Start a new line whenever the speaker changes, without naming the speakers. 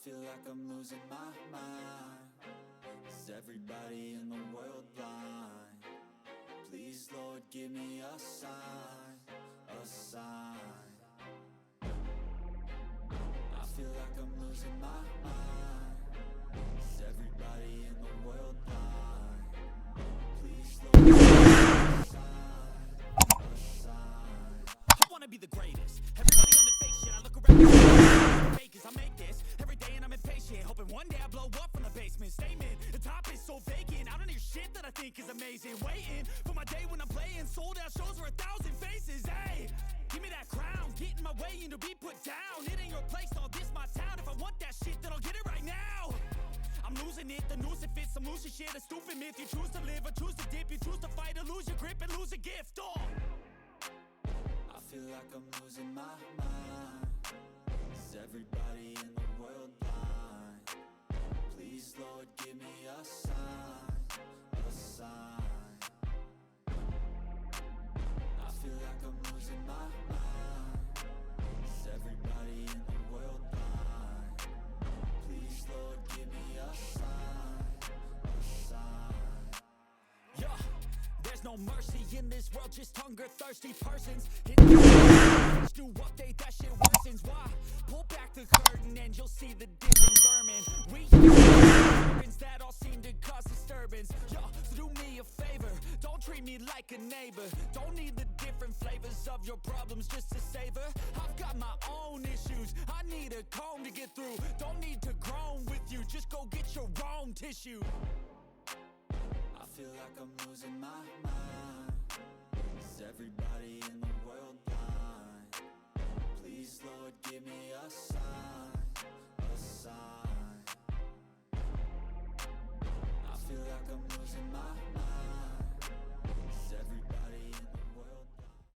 feel like I'm losing my mind. Is everybody in the world blind? Please, Lord, give me a sign, a sign. I feel like I'm losing my mind. Is everybody in the world blind? Please, Lord, give me a sign, a sign.
I wanna be the greatest. Everybody on the fake shit. I look around fakers. I make this every day and I'm impatient, hoping one day I blow up from the basement. Statement, the top is so vacant. I don't hear shit that I think is amazing. Waiting for my day when I'm playing sold out shows for 1,000 faces. Hey, give me that crown, get in my way and to be put down. It ain't your place, all this my town. If I want that shit, then I'll get it right now. I'm losing it, the noose it fits, some losing shit, a stupid myth. You choose to live or choose to dip, you choose to fight or lose your grip and lose a gift. Oh,
I feel like I'm losing my mind. Is everybody in the world blind? Please, Lord, give me a sign, a sign. I feel like I'm losing my mind. Is everybody in the world blind? Please, Lord, give me a sign, a sign.
yeah. There's no mercy in this world, just hunger-thirsty persons. New update, that shit worsens. Why? Pull back the curtain and you'll see the different vermin. We humans that all seem to cause disturbance. Yo, so do me a favor, don't treat me like a neighbor. Don't need the different flavors of your problems just to savor. I've got my own issues, I need a comb to get through. Don't need to groan with you, just go get your own tissue.
I feel like I'm losing my mind. Is everybody in the world blind? Please, Lord, give me a sign, a sign. I feel like I'm losing my mind.